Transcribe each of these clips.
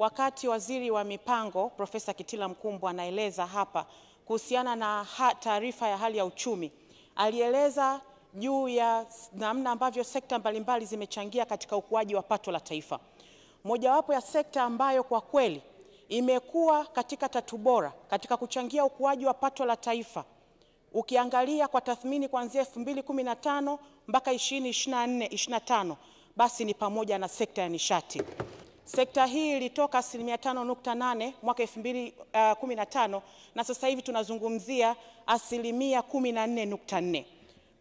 wakati Waziri wa Mipango Profesa Kitila Mkumbo anaeleza hapa kuhusiana na taarifa ya hali ya uchumi, alieleza juu ya namna ambavyo sekta mbalimbali zimechangia katika ukuaji wa pato la taifa. Mojawapo ya sekta ambayo kwa kweli imekuwa katika tatu bora katika kuchangia ukuaji wa pato la taifa, ukiangalia kwa tathmini kuanzia 2015 mpaka 2024-25, basi ni pamoja na sekta ya nishati. Sekta hii ilitoka 5.8% mwaka 2015 na sasa hivi tunazungumzia 14.4%.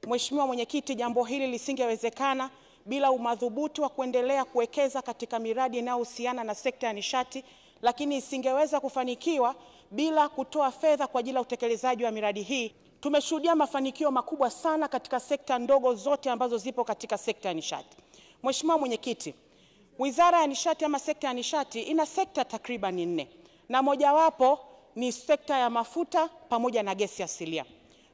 Mheshimiwa Mwenyekiti, jambo hili lisingewezekana bila umadhubuti wa kuendelea kuwekeza katika miradi inayohusiana na sekta ya nishati, lakini isingeweza kufanikiwa bila kutoa fedha kwa ajili ya utekelezaji wa miradi hii. Tumeshuhudia mafanikio makubwa sana katika sekta ndogo zote ambazo zipo katika sekta ya nishati. Mheshimiwa Mwenyekiti, Wizara ya Nishati ama sekta ya nishati ina sekta takriban 4, na mojawapo ni sekta ya mafuta pamoja na gesi asilia.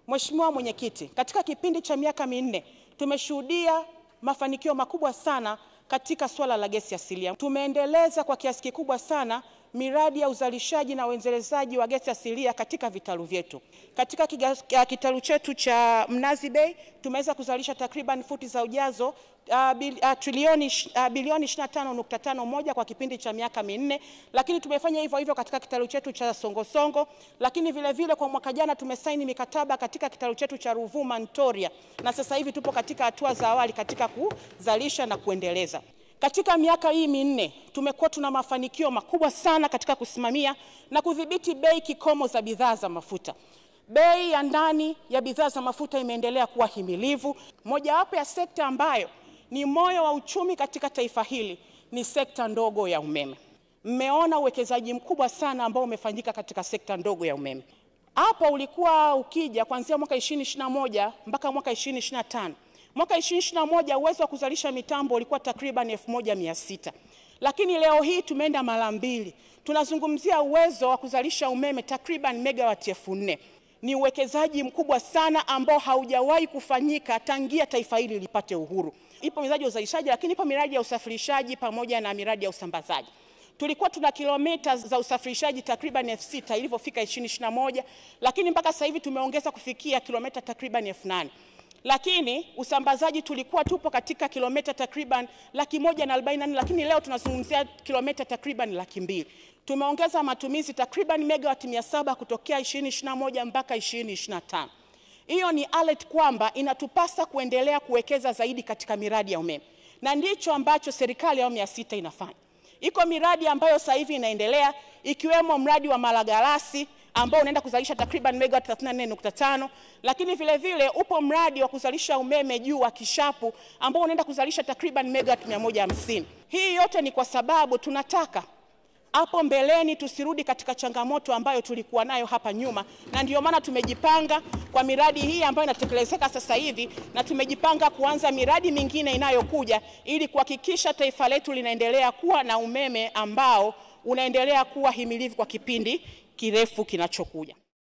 Mheshimiwa Mwenyekiti, katika kipindi cha miaka 4 tumeshuhudia mafanikio makubwa sana katika swala la gesi asilia. Tumeendeleza kwa kiasi kikubwa sana miradi ya uzalishaji na uendelezaji wa gesi asilia katika vitalu vyetu. Katika kitalu chetu cha Mnazi Bay tumeweza kuzalisha takriban futi za ujazo bilioni 25.51 kwa kipindi cha miaka 4, lakini tumefanya hivyo katika kitalu chetu cha Songosongo, lakini vile vile kwa mwaka jana tumesaini mikataba katika kitalu chetu cha Ruvuma Ntoria, na sasa hivi tupo katika hatua za awali katika kuzalisha na kuendeleza. Katika miaka hii 4 tumekuwa tuna mafanikio makubwa sana katika kusimamia na kudhibiti bei kikomo za bidhaa za mafuta. Bei ya ndani ya bidhaa za mafuta imeendelea kuwa himilivu. Mojawapo ya sekta ambayo ni moyo wa uchumi katika taifa hili ni sekta ndogo ya umeme. Mmeona uwekezaji mkubwa sana ambao umefanyika katika sekta ndogo ya umeme. Hapo ulikuwa ukija kuanzia mwaka 2021 mpaka mwaka 2025. Mwaka 2021 uwezo wa kuzalisha mitambo ulikuwa takriban 1600. Lakini leo hii tumeenda mara 2. Tunazungumzia uwezo wa kuzalisha umeme takriban megawati 4000. Ni uwekezaji mkubwa sana ambao haujawahi kufanyika tangia taifa hili lipate uhuru. Ipo miradi ya uzalishaji, lakini ipo miradi ya usafirishaji pamoja na miradi ya usambazaji. Tulikuwa tuna kilomita za usafirishaji takriban 6000 ilipofika 2021, lakini mpaka sasa hivi tumeongeza kufikia kilomita takriban 8000. Lakini usambazaji tulikuwa tupo katika kilomita takriban 144, lakini leo tunazungumzia kilomita takriban 200,000. Tumeongeza matumizi takriban megawati 700 kutokea 2021 mpaka 2025. Hiyo ni alert kwamba inatupasa kuendelea kuwekeza zaidi katika miradi ya umeme. Na ndicho ambacho serikali ya awamu ya 6 inafanya. Iko miradi ambayo sasa hivi inaendelea, ikiwemo mradi wa Malagarasi ambao unaenda kuzalisha takriban megawati 34.5, lakini vile vile upo mradi wa kuzalisha umeme juu wa Kishapu ambao unaenda kuzalisha takriban megawati 150. Hii yote ni kwa sababu tunataka hapo mbeleni tusirudi katika changamoto ambayo tulikuwa nayo hapa nyuma, na ndio maana tumejipanga kwa miradi hii ambayo inatekelezeka sasa hivi, na tumejipanga kuanza miradi mingine inayokuja ili kuhakikisha taifa letu linaendelea kuwa na umeme ambao unaendelea kuwa himilivu kwa kipindi kirefu kinachokuja.